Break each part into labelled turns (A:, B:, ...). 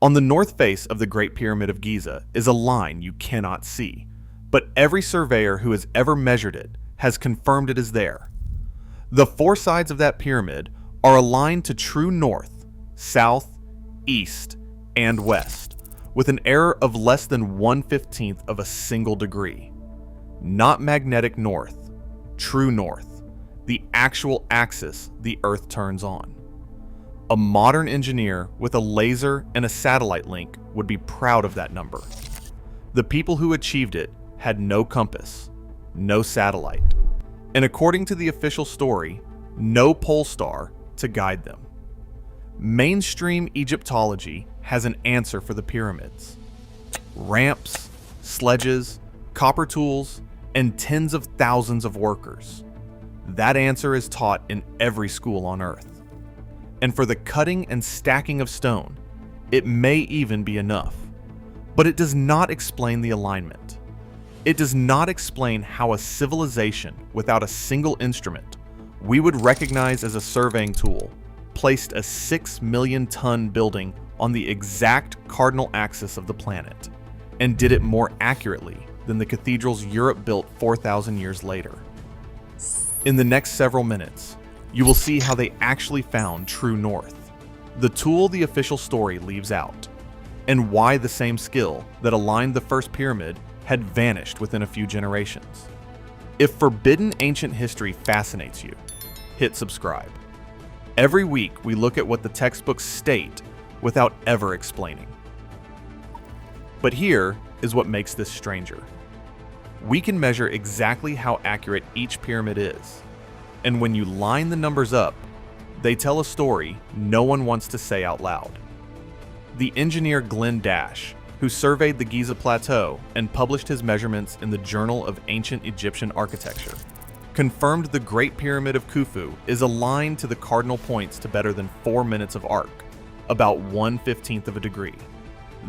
A: On the north face of the Great Pyramid of Giza is a line you cannot see, but every surveyor who has ever measured it has confirmed it is there. The four sides of that pyramid are aligned to true north, south, east, and west, with an error of less than 1/15 of a single degree. Not magnetic north, true north, the actual axis the Earth turns on. A modern engineer with a laser and a satellite link would be proud of that number. The people who achieved it had no compass, no satellite, and according to the official story, no pole star to guide them. Mainstream Egyptology has an answer for the pyramids. Ramps, sledges, copper tools, and tens of thousands of workers. That answer is taught in every school on Earth. And for the cutting and stacking of stone, it may even be enough. But it does not explain the alignment. It does not explain how a civilization without a single instrument we would recognize as a surveying tool placed a 6 million ton building on the exact cardinal axis of the planet and did it more accurately than the cathedrals Europe built 4,000 years later. In the next several minutes, you will see how they actually found true north, the tool the official story leaves out, and why the same skill that aligned the first pyramid had vanished within a few generations. If forbidden ancient history fascinates you, hit subscribe. Every week we look at what the textbooks state without ever explaining. But here is what makes this stranger. We can measure exactly how accurate each pyramid is, and when you line the numbers up, they tell a story no one wants to say out loud. The engineer Glenn Dash, who surveyed the Giza Plateau and published his measurements in the Journal of Ancient Egyptian Architecture, confirmed the Great Pyramid of Khufu is aligned to the cardinal points to better than 4 minutes of arc, about 1/15 of a degree.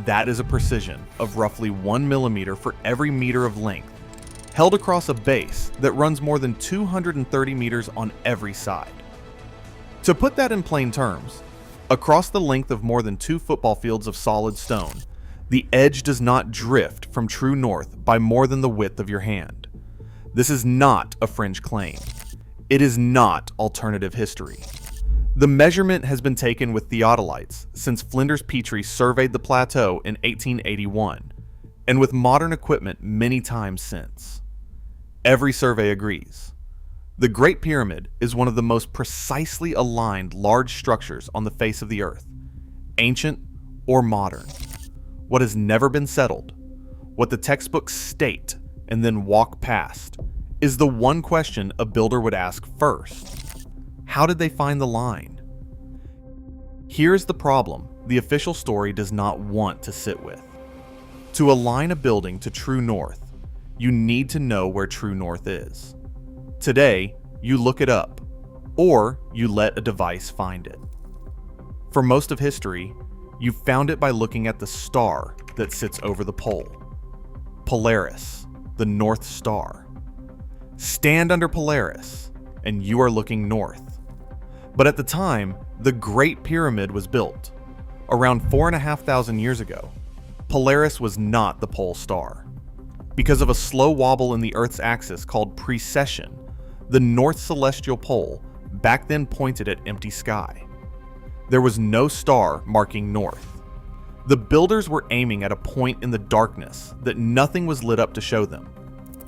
A: That is a precision of roughly 1 millimeter for every meter of length, held across a base that runs more than 230 meters on every side. To put that in plain terms, across the length of more than 2 football fields of solid stone, the edge does not drift from true north by more than the width of your hand. This is not a fringe claim. It is not alternative history. The measurement has been taken with theodolites since Flinders Petrie surveyed the plateau in 1881, and with modern equipment many times since. Every survey agrees. The Great Pyramid is one of the most precisely aligned large structures on the face of the Earth, ancient or modern. What has never been settled, what the textbooks state and then walk past, is the one question a builder would ask first. How did they find the line? Here's the problem the official story does not want to sit with. To align a building to true north, you need to know where true north is. Today, you look it up, or you let a device find it. For most of history, you found it by looking at the star that sits over the pole. Polaris, the North Star. Stand under Polaris, and you are looking north. But at the time, the Great Pyramid was built. Around 4,500 years ago, Polaris was not the pole star. Because of a slow wobble in the Earth's axis called precession, the North Celestial Pole back then pointed at empty sky. There was no star marking north. The builders were aiming at a point in the darkness that nothing was lit up to show them,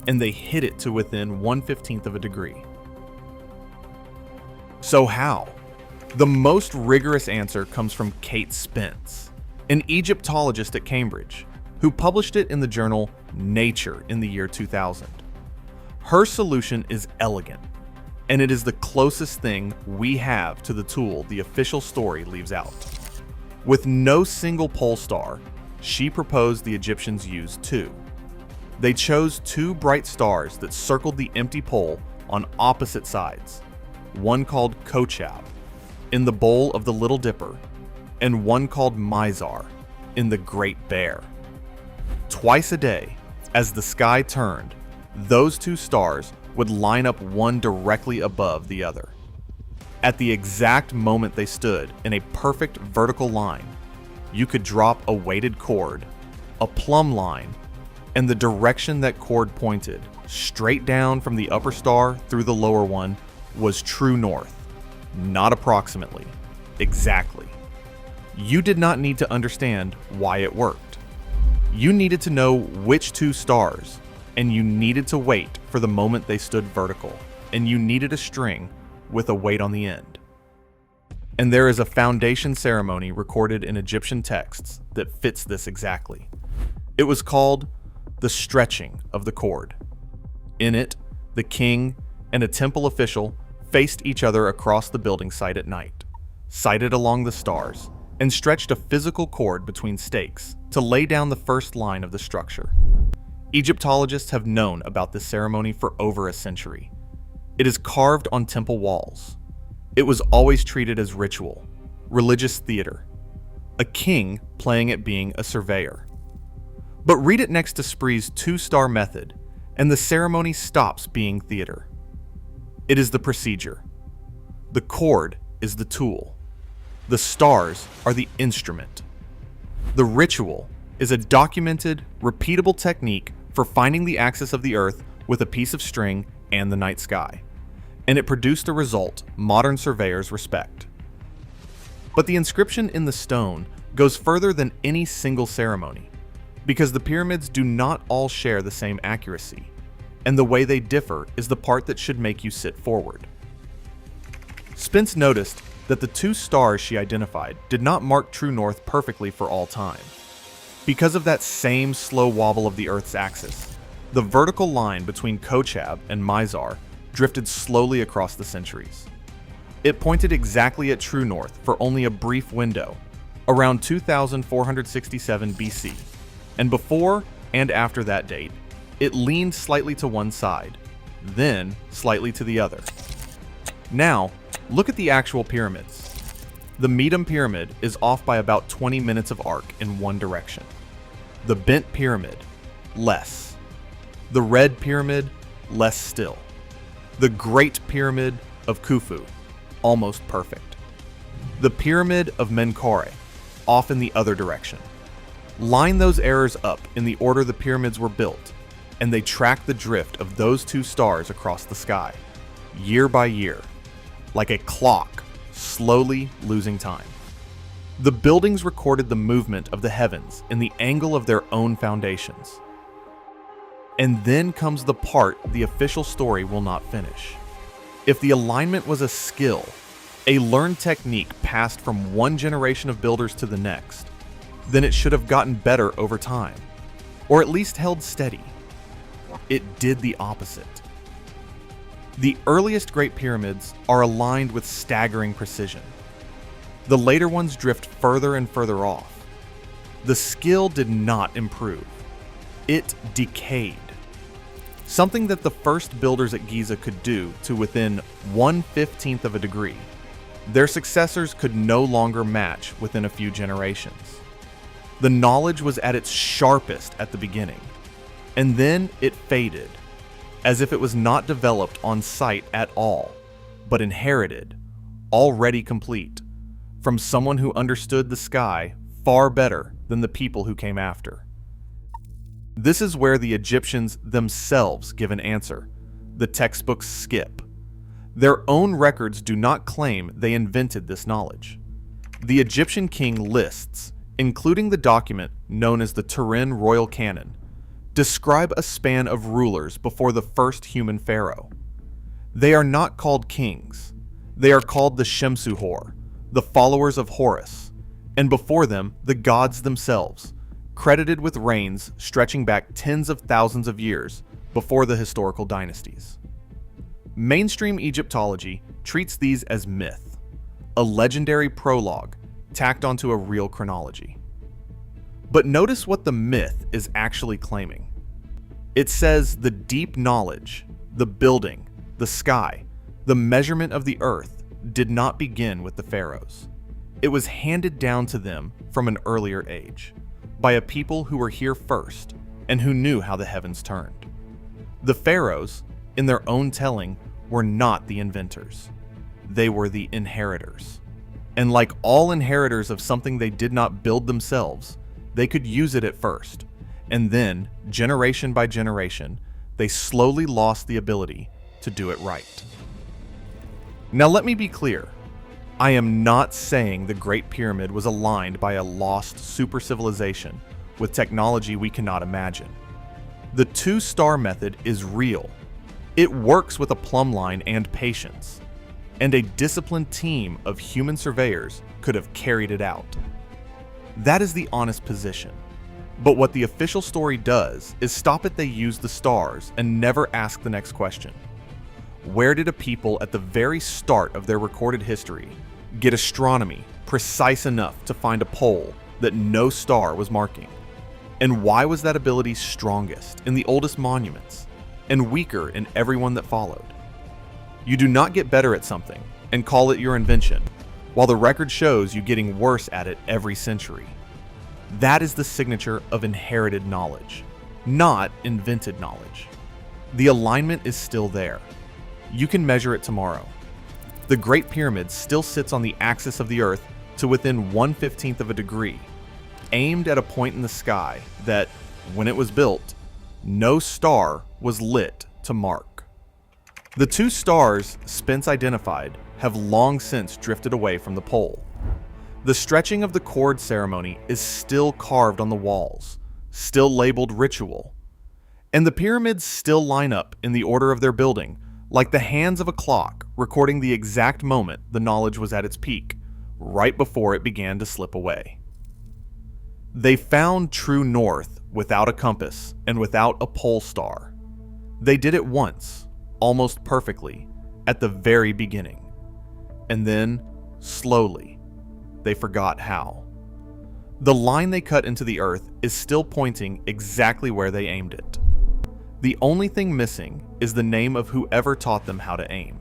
A: and they hit it to within 1/15 of a degree. So how? The most rigorous answer comes from Kate Spence, an Egyptologist at Cambridge, who published it in the journal Nature in the year 2000. Her solution is elegant, and it is the closest thing we have to the tool the official story leaves out. With no single pole star, she proposed the Egyptians use 2. They chose 2 bright stars that circled the empty pole on opposite sides, one called Kochab, in the bowl of the Little Dipper, and one called Mizar, in the Great Bear. Twice a day, as the sky turned, those 2 stars would line up one directly above the other. At the exact moment they stood in a perfect vertical line, you could drop a weighted cord, a plumb line, and the direction that cord pointed, straight down from the upper star through the lower one, was true north. Not approximately, exactly. You did not need to understand why it worked. You needed to know which two stars, and you needed to wait for the moment they stood vertical, and you needed a string with a weight on the end. And there is a foundation ceremony recorded in Egyptian texts that fits this exactly. It was called the stretching of the cord. In it, the king and a temple official faced each other across the building site at night, sighted along the stars, and stretched a physical cord between stakes to lay down the first line of the structure. Egyptologists have known about this ceremony for over a century. It is carved on temple walls. It was always treated as ritual, religious theater, a king playing at being a surveyor. But read it next to Spree's two-star method, and the ceremony stops being theater. It is the procedure. The cord is the tool. The stars are the instrument. The ritual is a documented, repeatable technique for finding the axis of the Earth with a piece of string and the night sky, and it produced a result modern surveyors respect. But the inscription in the stone goes further than any single ceremony, because the pyramids do not all share the same accuracy, and the way they differ is the part that should make you sit forward. Spence noticed that the two stars she identified did not mark true north perfectly for all time. Because of that same slow wobble of the Earth's axis, the vertical line between Kochab and Mizar drifted slowly across the centuries. It pointed exactly at true north for only a brief window, around 2467 BC, and before and after that date, it leaned slightly to one side, then slightly to the other. Now, look at the actual pyramids. The Medum pyramid is off by about 20 minutes of arc in one direction. The bent pyramid, less. The red pyramid, less still. The Great Pyramid of Khufu, almost perfect. The Pyramid of Menkaure, off in the other direction. Line those errors up in the order the pyramids were built, and they track the drift of those two stars across the sky, year by year, like a clock slowly losing time. The buildings recorded the movement of the heavens in the angle of their own foundations. And then comes the part the official story will not finish. If the alignment was a skill, a learned technique passed from one generation of builders to the next, then it should have gotten better over time, or at least held steady. It did the opposite. The earliest Great Pyramids are aligned with staggering precision. The later ones drift further and further off. The skill did not improve. It decayed. Something that the first builders at Giza could do to within 1/15 of a degree, their successors could no longer match within a few generations. The knowledge was at its sharpest at the beginning, and then it faded, as if it was not developed on site at all, but inherited, already complete, from someone who understood the sky far better than the people who came after. This is where the Egyptians themselves give an answer. The textbooks skip. Their own records do not claim they invented this knowledge. The Egyptian king lists, including the document known as the Turin Royal Canon, describe a span of rulers before the first human pharaoh. They are not called kings. They are called the Shemsu-Hor, the followers of Horus, and before them, the gods themselves, credited with reigns stretching back tens of thousands of years before the historical dynasties. Mainstream Egyptology treats these as myth, a legendary prologue tacked onto a real chronology. But notice what the myth is actually claiming. It says the deep knowledge, the building, the sky, the measurement of the earth did not begin with the pharaohs. It was handed down to them from an earlier age, by a people who were here first and who knew how the heavens turned. The pharaohs, in their own telling, were not the inventors. They were the inheritors. And like all inheritors of something they did not build themselves, they could use it at first, and then, generation by generation, they slowly lost the ability to do it right. Now let me be clear. I am not saying the Great Pyramid was aligned by a lost super civilization with technology we cannot imagine. The two-star method is real. It works with a plumb line and patience, and a disciplined team of human surveyors could have carried it out. That is the honest position. But what the official story does is stop it they use the stars and never ask the next question. Where did a people at the very start of their recorded history get astronomy precise enough to find a pole that no star was marking? And why was that ability strongest in the oldest monuments and weaker in everyone that followed? You do not get better at something and call it your invention, while the record shows you getting worse at it every century. That is the signature of inherited knowledge, not invented knowledge. The alignment is still there. You can measure it tomorrow. The Great Pyramid still sits on the axis of the Earth to within 1/15 of a degree, aimed at a point in the sky that, when it was built, no star was lit to mark. The two stars Spence identified have long since drifted away from the pole. The stretching of the cord ceremony is still carved on the walls, still labeled ritual. And the pyramids still line up in the order of their building, like the hands of a clock recording the exact moment the knowledge was at its peak, right before it began to slip away. They found true north without a compass and without a pole star. They did it once, almost perfectly, at the very beginning. And then, slowly, they forgot how. The line they cut into the earth is still pointing exactly where they aimed it. The only thing missing is the name of whoever taught them how to aim.